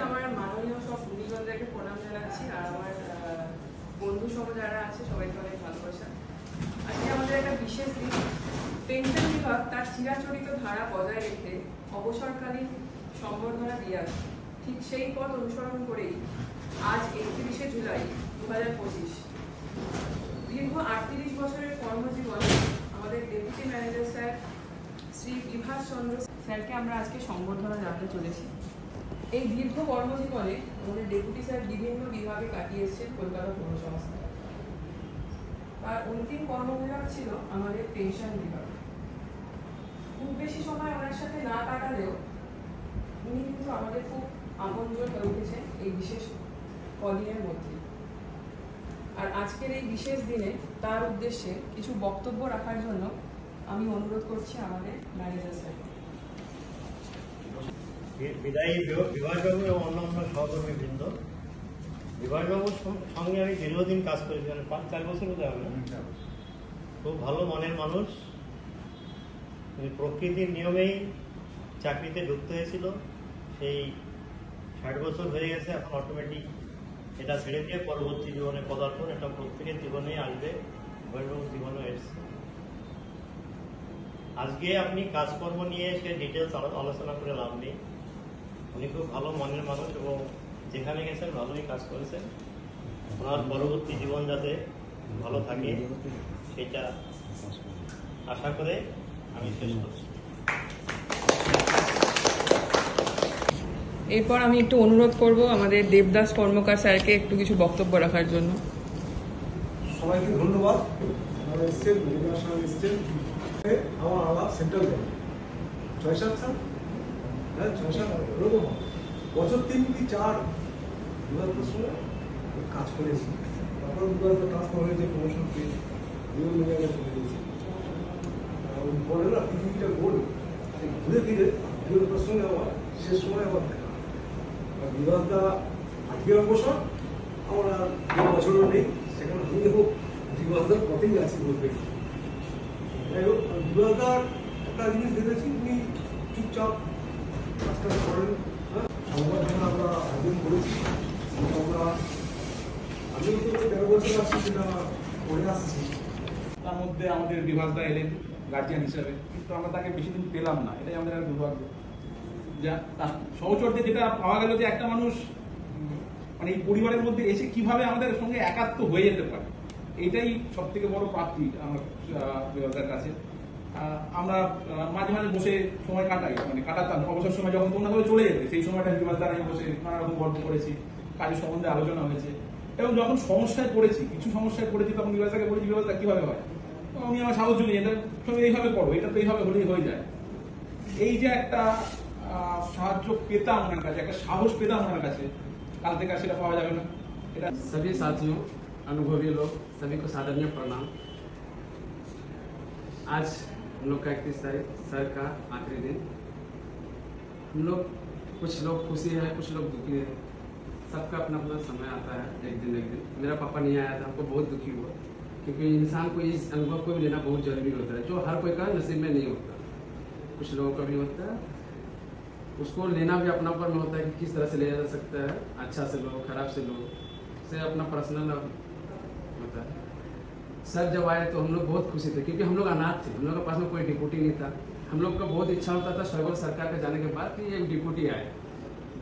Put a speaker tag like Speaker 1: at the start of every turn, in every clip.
Speaker 1: আমার মাননীয় সব গুরুজনদেরকে প্রণাম জানাচ্ছি আর আমার বন্ধু সহ যারা আছে সবাইকে অনেক ভালোবাসা। আজকে আমাদের একটা বিশেষ দিন। পেনশন বিভাগ তার চিরাচরিত ধারা বজায় রেখে অবসরকালীন সম্বর্ধনা দিয়ে আসে। ঠিক সেই পথ অনুসরণ করেই আজ 31শে জুলাই 2025 দীর্ঘ 38 বছরের কর্মজীবনে আমাদের deputy manager sir Shri Bibhas Chandra স্যারকে আমরা আজকে সম্বর্ধনা জানাতে চলেছি। এই দীর্ঘ কর্মজীবনে আমাদের ডেপুটি স্যার বিভিন্ন বিভাগে কাটিয়ে এসেছেন কলকাতা পৌরসংস্থায়। তার অন্তিম কর্মবিভাগ ছিল আমাদের পেনশন বিভাগ। খুব বেশি সময় ওনার সাথে না কাটালেও উনি কিন্তু আমাদের খুব আপনজন হয়ে উঠেছেন এই বিশেষ কদিনের মধ্যে। আর আজকের এই বিশেষ দিনে তার উদ্দেশ্যে কিছু বক্তব্য রাখার জন্য আমি অনুরোধ করছি আমাদের ম্যানেজার স্যারকে।
Speaker 2: বিদায়ী বিভাসবাবু এবং অন্যান্য সহকর্মী বৃন্দ, বিভাসবাবুর সঙ্গে আমি দীর্ঘদিন কাজ করেছি, 5-4 বছর হতে হবে। খুব ভালো মনের মানুষ। প্রকৃতির নিয়মেই চাকরিতে ঢুকতে হয়েছিল। সেই 60 বছর হয়ে গেছে, এখন অটোমেটিক এটা ছেড়ে দিয়ে পরবর্তী জীবনে পদার্পণ, এটা প্রত্যেকের জীবনেই আসবে, বিভাসবাবুর জীবনেও এসছে। আজকে আপনি কাজকর্ম নিয়ে সে ডিটেলস আলোচনা করে লাভ নেই। উনি খুব ভালো মনের মানুষ এবং যেখানে গেছেন ভালোই কাজ করেছেন। ওনার পরবর্তী জীবন যাতে ভালো থাকে সেটা আশা করে আমি শেষ করছি।
Speaker 1: এরপর আমি একটু অনুরোধ করব আমাদের দেবদাস কর্মকার স্যারকে একটু কিছু বক্তব্য রাখার জন্য।
Speaker 3: সবাইকে ধন্যবাদ। আমার আলাদা সেন্ট্রাল ব্যাংক 6-7 সাল, হ্যাঁ 6-7 এরকম বছর 3-4 বিভাগের সময় কাজ করেছি। তারপর বিভাগটা ট্রান্সফার হয়েছে, প্রমোশন পেয়েছি, বিভিন্ন জায়গায় চলে গেছি। পরে না পৃথিবীটা গোল, ঘুরে ফিরে বিভাগটার সঙ্গে আবার শেষ সময় আবার দেখা। বিভাগটা আজকের অবসর আমার আর 2 বছরও নেই, সেখানে আমি হোক বিভাগটার পথেই আছি বলতে। যাই হোক, বিভাগটার একটা জিনিস দেখেছি, উনি চুপচাপ কাজটা করেন। হ্যাঁ, সংবর্ধনা আমরা আয়োজন করেছি। আমিও তো 13 বছর আসছি, সেটা করে আসছি।
Speaker 4: তার মধ্যে আমাদের বিভাগটা এলেন গার্জিয়ান হিসাবে, কিন্তু আমরা তাকে বেশি দিন পেলাম না। এটাই আমাদের একটা দুর্ভাগ্য। যা সহচর্যে যেটা পাওয়া গেল যে একটা মানুষ মানে এই পরিবারের মধ্যে এসে কিভাবে আমাদের সঙ্গে একাত্ম হয়ে যেতে পারে, এইটাই সব থেকে বড় প্রাপ্তি আমার বিভাগের কাছে। আমরা মাঝে মাঝে বসে সময় কাটাই, মানে কাটাতাম অবসর সময় যখন তোমরা করে চলে যেতে, সেই সময়টা বিভাগ দ্বারা বসে নানা রকম গল্প করেছি, কাজের সম্বন্ধে আলোচনা হয়েছে। এবং যখন সমস্যায় পড়েছি, কিছু সমস্যায় পড়েছি, তখন বিভাগকে বলেছি বিভাগটা কিভাবে হয়, উনি আমার সাহস জুগিয়ে এটা সঙ্গে এইভাবে করো, এটা তো এইভাবে হলেই হয়ে যায়। এই যে একটা সাহায্য পেতাম ওনার কাছে, একটা সাহস পেতাম ওনার কাছে, কাল থেকে সেটা পাওয়া যাবে না। এটা
Speaker 5: सभी साथियों, अनुभवी लोग, सभी को सादरणीय प्रणाम। आज हम लोग का 31 तारीख सर का आखिरी दिन। हम लोग कुछ लोग खुशी है, कुछ लोग दुखी है। सबका अपना अपना समय आता है, एक दिन। मेरा पापा नहीं आया था, हमको बहुत दुखी हुआ, क्योंकि इंसान को इस अनुभव को भी लेना बहुत जरूरी होता है, जो हर कोई का नसीब में नहीं होता। कुछ लोगों का भी होता है, उसको लेना भी अपना पर में होता है कि किस तरह से लिया जा सकता है, अच्छा से लो, खराब से लो, से अपना पर्सनल होता है। सर जब आए तो हम लोग बहुत खुशी थे, क्योंकि हम लोग अनाथ थे, हम लोग के पास में कोई डिप्यूटी नहीं था। हम लोग का बहुत इच्छा होता था शोएब सरकार के जाने के बाद कि एक डिप्यूटी आए।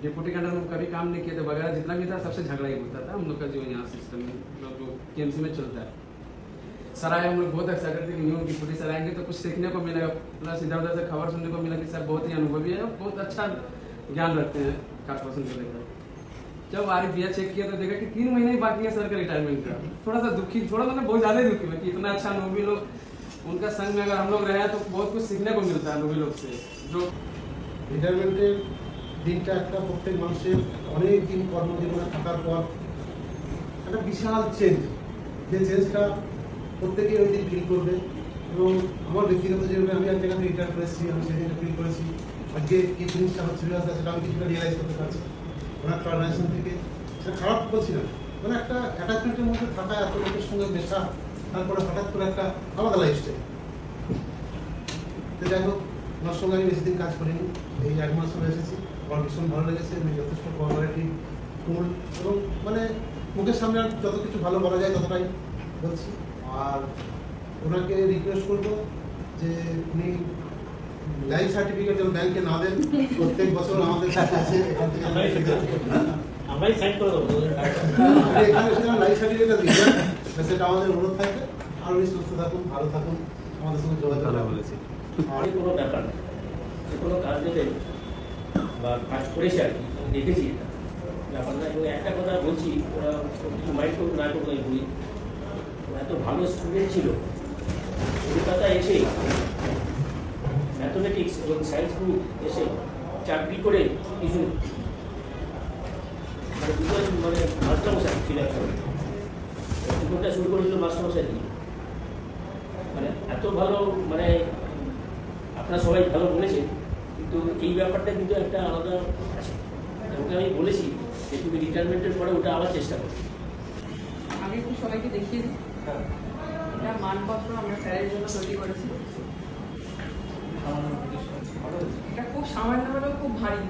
Speaker 5: डिप्यूटी के अंदर हम कभी काम नहीं किए थे, वगैरह जितना भी था सबसे झगड़ा ही होता था हम लोग का, जो यहाँ सिस्टम में जो KMC में चलता है। सर आए, हम लोग बहुत एक्साइटेड थे कि न्यू डिप्यूटी सर आएंगे तो कुछ सीखने को मिलेगा, प्लस इधर उधर से खबर सुनने को मिला कि सर बहुत ही अनुभवी है, बहुत अच्छा ज्ञान रखते हैं कॉर्पोरेशन को लेकर। जब RFIA चेक किया तो देखा कि 3 महीने ही बाकी है सर का रिटायरमेंट का। थोड़ा सा दुखी, थोड़ा सा बहुत ज्यादा दुखी हुआ कि इतना अच्छा अनुभवी लोग, उनका संग में अगर हम लोग रहे तो बहुत कुछ सीखने को मिलता है अनुभवी लोग से। जो
Speaker 3: রিটায়ারমেন্টের দিনটা একটা প্রত্যেক মানুষের অনেক দিন কর্মজীবনে থাকার পর একটা বিশাল চেঞ্জ, যে চেঞ্জটা প্রত্যেকেই ওই দিন ফিল করবে। এবং আমার ব্যক্তিগত জীবনে আমি এক জায়গাতে রিটায়ার করেছি, আমি সেদিনটা ফিল করেছি। আজকে কি জিনিসটা হচ্ছে সেটা আমি কিছুটা রিয়েলাইজ করতে পারছি ওনার ট্রানজাকশন থেকে। সেটা খারাপ বলছি না, মানে একটা অ্যাটাচমেন্টের মধ্যে থাকা, এত লোকের সঙ্গে মেশা, তারপরে হঠাৎ করে একটা আলাদা লাইফস্টাইল। তো যাই হোক, ওনার সঙ্গে আমি বেশি দিন কাজ করিনি, এই 1 মাস হয়ে এসেছি।
Speaker 6: আমার ভীষণ ভালো লেগেছে। উনি যথেষ্ট কোঅপারেটিভ, কুল এবং মানে মুখের সামনে আর যত কিছু ভালো বলা যায় ততটাই বলছি। আর ওনাকে রিকোয়েস্ট করবো যে উনি লাইফ সার্টিফিকেট যেন ব্যাংকে না দেন, প্রত্যেক বছর আমাদের কাছে আছে, এখান থেকে
Speaker 2: আমরাই সাইন করে দেবো
Speaker 6: এখানে সেটা লাইফ সার্টিফিকেট দিয়ে দেন, সেটা আমাদের অনুরোধ থাকবে। আর উনি সুস্থ থাকুন, ভালো থাকুন, আমাদের সঙ্গে যোগাযোগ বলেছি।
Speaker 7: আর কোনো ব্যাপার না, যে কোনো কাজ দেবে বা কাজ করেছে আর কি, আমি দেখেছি এটা ব্যাপার না। এবং একটা কথা বলছি, ওরা কিছু মাইন্ড করুন না করুন, আমি বলি এত ভালো স্টুডেন্ট ছিল, কলকাতা এসে ম্যাথমেটিক্স এবং সায়েন্স গ্রুপ এসে চাকরি করে কিছু মানে দুটো মানে মাস্টারমশাই ফিরে জীবনটা শুরু করেছিল মাস্টারমশাই দিয়ে। মানে এত ভালো, মানে আপনারা সবাই ভালো বলেছেন, কিন্তু এই ব্যাপারটা কিন্তু একটা আলাদা আছে। ওকে আমি বলেছি যে তুমি রিটায়ারমেন্টের পরে ওটা আবার চেষ্টা করো।
Speaker 1: আমি একটু সবাইকে দেখিয়ে দিই। এটা মানপত্র আমরা স্যারের জন্য তৈরি করেছি। এটা খুব সামান্য হলেও খুব ভারী।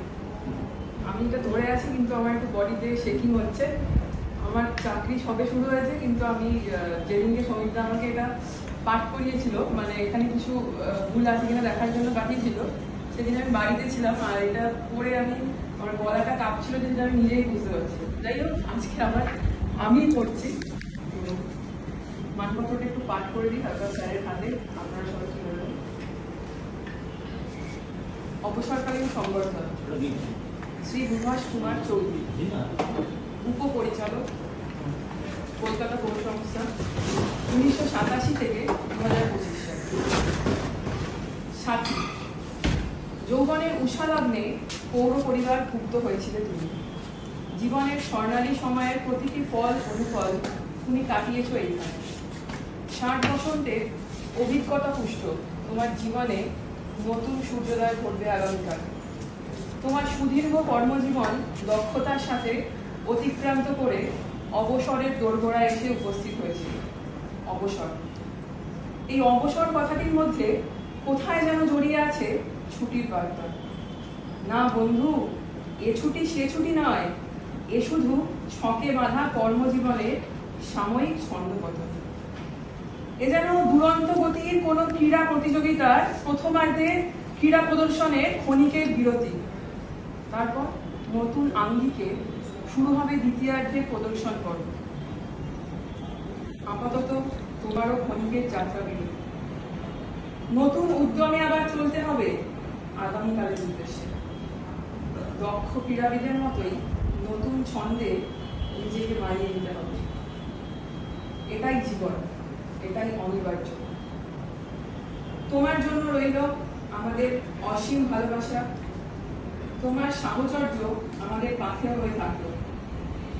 Speaker 1: আমি এটা ধরে আছি, কিন্তু আমার একটু বডিতে শেকিং হচ্ছে। আমার চাকরি সবে শুরু হয়েছে, কিন্তু আমি যেদিনকে সমিতা আমাকে এটা পাঠ করিয়েছিল, মানে এখানে কিছু ভুল আছে কিনা দেখার জন্য পাঠিয়েছিল, সেদিন আমি বাড়িতে ছিলাম। আর এটা পরে আমার গলাটা কাঁপছিল, যেটা আমি নিজেই বুঝতে পারছি। যাই হোক, আজকে আমি পড়ছি। মানপত্রটা একটু পাঠ করে দিই তারপর স্যারের হাতে, আপনারা সবাই কি বলবেন। অবসরকালীন সংবর্ধনা শ্রী বিভাস কুমার চৌধুরী, উপপরিচালক, কলকাতা পৌর সংস্থা, 1987 থেকে 2025 সাল। সাথী, যৌবনের উষালগ্নে পৌর পরিবার ক্ষুব্ধ হয়েছিল তুমি। জীবনের স্বর্ণালী সময়ের প্রতিটি ফল অনুফল তুমি কাটিয়েছ এইখানে। 60 বসন্তের অভিজ্ঞতা পুষ্ট তোমার জীবনে নতুন সূর্যোদয় ঘটবে আগামীকাল। তোমার সুদীর্ঘ কর্মজীবন দক্ষতার সাথে অতিক্রান্ত করে অবসরের দোরগোড়ায় এসে উপস্থিত হয়েছে। অবসর, এই অবসর কথাটির মধ্যে কোথায় যেন জড়িয়ে আছে ছুটির বার্তা। না বন্ধু, এ ছুটি সে ছুটি নয়, এ শুধু ছকে বাঁধা কর্মজীবনের সাময়িক ছন্দপতন। এ যেন দুরন্ত গতির কোনো ক্রীড়া প্রতিযোগিতার প্রথমার্ধের ক্রীড়া প্রদর্শনের ক্ষণিকের বিরতি। তারপর নতুন আঙ্গিকে শুরু হবে দ্বিতীয়ার্ধের প্রদর্শন পর্ব। আপাতত তোমারও ক্ষণিকের যাত্রা বিরতি। নতুন উদ্যমে আবার চলতে হবে আগামীকালের উদ্দেশ্যে। দক্ষ ক্রীড়াবিদের মতোই নতুন ছন্দে নিজেকে মানিয়ে নিতে হবে। এটাই জীবন, এটাই অনিবার্য। তোমার জন্য রইল আমাদের অসীম ভালোবাসা। তোমার সাহচর্য আমাদের পাথেয় হয়ে থাকলো।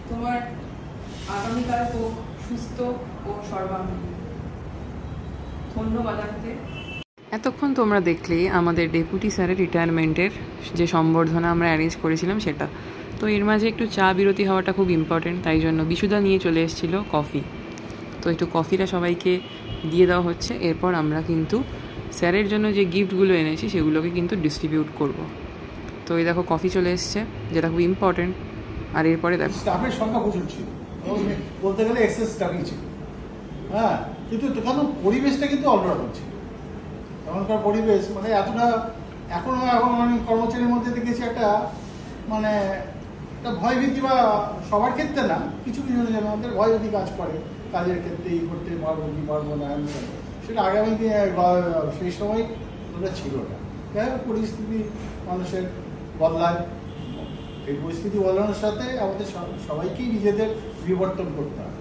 Speaker 1: তোমার আগামীকাল হোক সুস্থ ও সর্বাঙ্গীন। ধন্যবাদ। এতক্ষণ তোমরা দেখলে আমাদের ডেপুটি স্যারের রিটায়ারমেন্টের যে সম্বর্ধনা আমরা অ্যারেঞ্জ করেছিলাম সেটা। তো এর মাঝে একটু চা বিরতি হওয়াটা খুব ইম্পর্টেন্ট, তাই জন্য বিশুদা নিয়ে চলে এসেছিলো কফি। তো একটু কফিটা সবাইকে দিয়ে দেওয়া হচ্ছে। এরপর আমরা কিন্তু স্যারের জন্য যে গিফটগুলো এনেছি সেগুলোকে কিন্তু ডিস্ট্রিবিউট করব। তো এই দেখো কফি চলে এসছে, যেটা খুব ইম্পর্টেন্ট। আর এরপরে দেখো
Speaker 8: স্টাফের সংখ্যা প্রচুর ছিল, বলতে গেলে এক্সেস স্টাফই ছিল। হ্যাঁ, কিন্তু কেন পরিবেশটা কিন্তু অন্যরকম ছিল। এখনকার পরিবেশ মানে এতটা এখন আমি কর্মচারীর মধ্যে দেখেছি একটা মানে একটা ভয়ভীতি, বা সবার ক্ষেত্রে না, কিছু কিছু যেন আমাদের ভয়ভীতি কাজ করে কাজের ক্ষেত্রে, এই করতে পারবো কি পারবো না, সেটা আগামী দিনে সেই সময় ওটা ছিল না। যাই হোক, পরিস্থিতি মানুষের বদলায়, এই পরিস্থিতি বদলানোর সাথে আমাদের সবাইকেই নিজেদের বিবর্তন করতে হয়।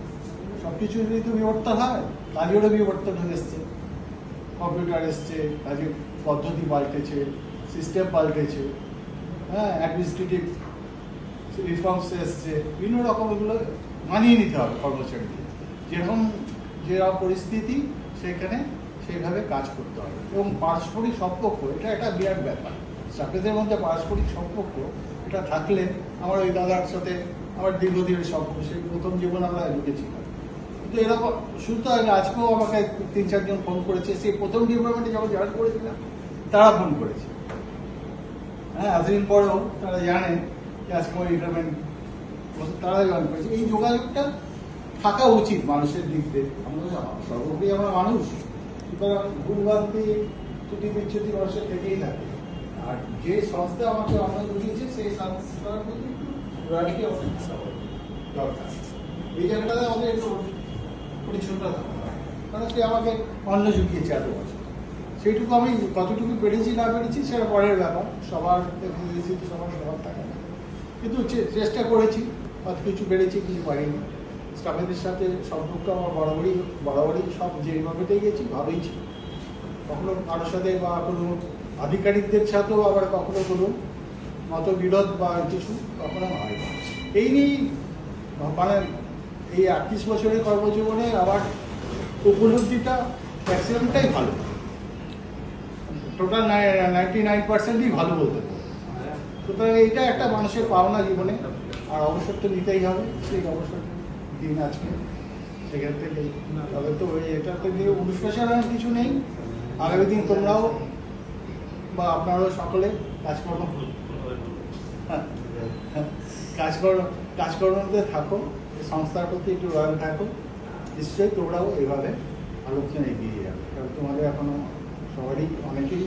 Speaker 8: সব কিছু যদি তো বিবর্তন হয়, কাজেরও বিবর্তন হয়ে এসছে, কম্পিউটার এসছে, কাজের পদ্ধতি পাল্টেছে, সিস্টেম পাল্টেছে, হ্যাঁ, অ্যাডমিনিস্ট্রেটিভ রিফর্মস এসছে, বিভিন্ন রকম এগুলো মানিয়ে নিতে হবে কর্মচারীদের। যেরকম পরিস্থিতি সেখানে সেইভাবে কাজ করতে হবে। এবং পারস্পরিক সম্পর্ক, এটা একটা বিরাট ব্যাপার। স্টাফেদের মধ্যে পারস্পরিক সম্পর্ক এটা থাকলে, আমার ওই দাদার সাথে আমার দীর্ঘদিনের সম্পর্ক, সেই প্রথম জীবন আমরা ঢুকেছিলাম। কিন্তু এরকম শুনতে হয় না, আজকেও আমাকে 3-4 জন ফোন করেছে, সেই প্রথম ডিপার্টমেন্টে যখন জয়েন করেছিলাম তারা ফোন করেছে। হ্যাঁ, এতদিন পরেও তারা জানে যে আজকে আমার রিটায়ারমেন্ট, তারা জয়েন করেছে। এই যোগাযোগটা থাকা উচিত মানুষের দিক থেকে। আমরা সর্বোপরি আমরা মানুষ, সুতরাং ভুলভ্রান্তি ত্রুটি বিচ্যুতি মানুষের থেকেই থাকে। আর যে সংস্থা আমাকে অন্য দিয়েছে সেই সংস্থার প্রতি একটু রয়্যালটি অনেক দরকার। এই জায়গাটাতে আমাদের একটু পরিচ্ছন্নতা থাকতে হয়, কারণ সে আমাকে অন্য জুগিয়েছে এত বছর। সেইটুকু আমি কতটুকু পেরেছি না পেরেছি সেটা পরের ব্যাপার, সবার সবার থাকে না, কিন্তু চেষ্টা করেছি, কত কিছু পেরেছি কিছু পারিনি। স্টাফেদের সাথে সম্পর্ক আমার বরাবরই সব যেভাবেতেই গেছি ভালোই ছিল। কখনো কারোর সাথে বা কোনো আধিকারিকদের সাথেও আবার কখনো কোনো মতবিরোধ বা কিছু কখনো হয় না। এই নিয়েই মানে এই 38 বছরের কর্মজীবনে আমার উপলব্ধিটা ম্যাক্সিমামটাই ভালো, টোটাল 99%ই ভালো বলতে পারবো। সুতরাং এইটা একটা মানুষের পাওনা জীবনে, আর অবসর তো নিতেই হবে। সেই অবসর দিন আজকে সেখান থেকে, তবে তো এটাতে নিয়ে অনুশোচনা কিছু নেই। আগামী দিন তোমরাও বা আপনারাও সকলে কাজকর্মতে থাকো, সংস্থার প্রতি একটু রয়্যাল থাকো। নিশ্চয়ই তোমরাও এইভাবে আলোচনা এগিয়ে যাবে, কারণ তোমাদের এখনো সবারই অনেকেই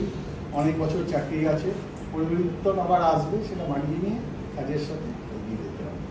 Speaker 8: অনেক বছর চাকরি আছে, পরিবর্তন আবার আসবে, সেটা মানিয়ে নিয়ে কাজের সাথে এগিয়ে যেতে হবে।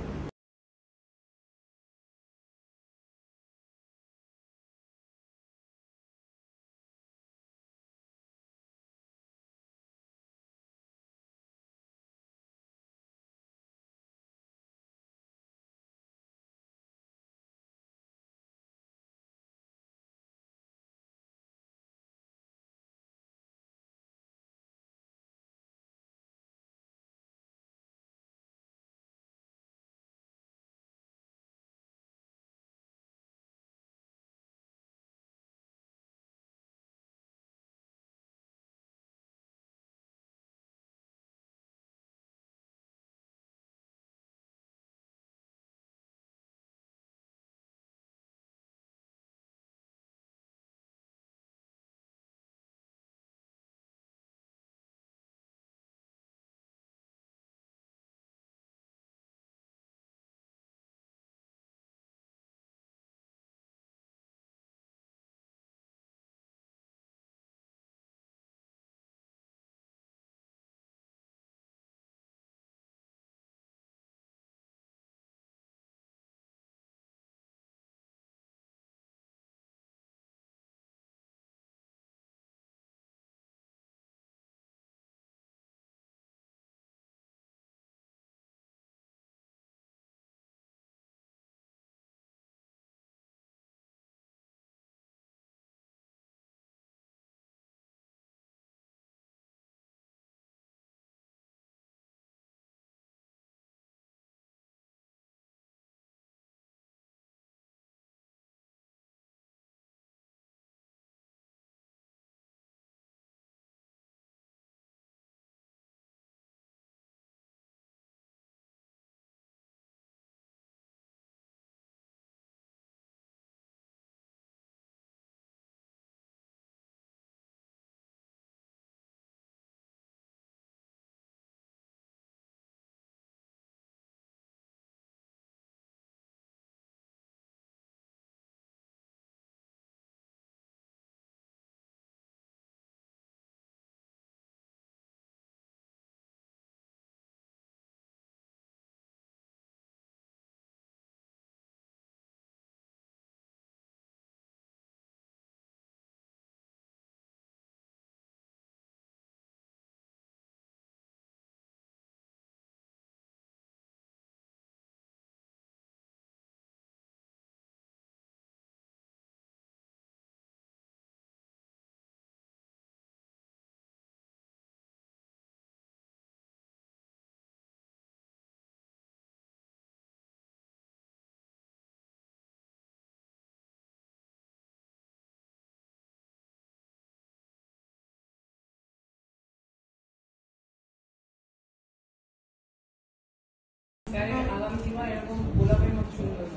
Speaker 1: আগামী দিনে এরকম গোলাপের মতো সুন্দর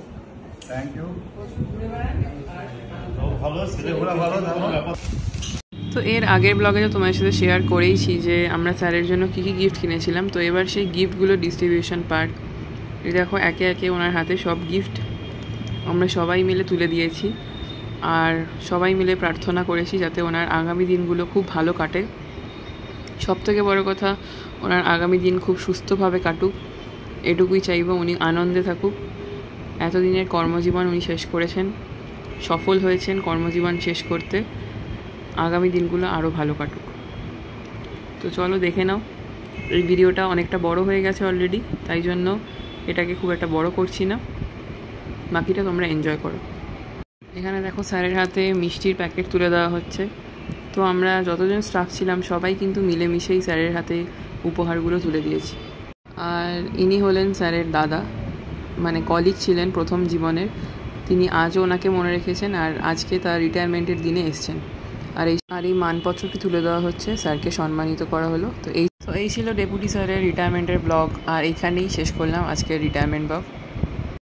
Speaker 8: থ্যাংক ইউ।
Speaker 1: প্রচুর ঘুরে বেড়ান আর
Speaker 2: ভালো ছেলে ভালো ব্যাপার।
Speaker 1: তো এর আগের ব্লগে তো তোমার সাথে শেয়ার করেইছি যে আমরা স্যারের জন্য কী কী গিফট কিনেছিলাম। তো এবার সেই গিফটগুলো ডিস্ট্রিবিউশন পার্ট। এই দেখো একে একে ওনার হাতে সব গিফট আমরা সবাই মিলে তুলে দিয়েছি, আর সবাই মিলে প্রার্থনা করেছি যাতে ওনার আগামী দিনগুলো খুব ভালো কাটে। সবথেকে বড় কথা, ওনার আগামী দিন খুব সুস্থভাবে কাটুক, এটুকুই চাইব। উনি আনন্দে থাকুক। এতদিনের কর্মজীবন উনি শেষ করেছেন, সফল হয়েছেন কর্মজীবন শেষ করতে। আগামী দিনগুলো আরও ভালো কাটুক। তো চলো দেখে নাও। এই ভিডিওটা অনেকটা বড় হয়ে গেছে অলরেডি, তাই জন্য এটাকে খুব একটা বড় করছি না, বাকিটা তোমরা এনজয় করো। এখানে দেখো স্যারের হাতে মিষ্টির প্যাকেট তুলে দেওয়া হচ্ছে। তো আমরা যতজন স্টাফ ছিলাম সবাই কিন্তু মিলেমিশেই স্যারের হাতে উপহারগুলো তুলে দিয়েছি। আর ইনি হলেন স্যারের দাদা, মানে কলিগ ছিলেন প্রথম জীবনের। তিনি আজও ওনাকে মনে রেখেছেন, আর আজকে তার রিটায়ারমেন্টের দিনে এসছেন। আর এই মানপত্রটি তুলে দেওয়া হচ্ছে, স্যারকে সম্মানিত করা হলো। তো এই ছিল ডেপুটি স্যারের রিটায়ারমেন্টের ব্লগ, আর এইখানেই শেষ করলাম আজকের রিটায়ারমেন্ট ব্লগ।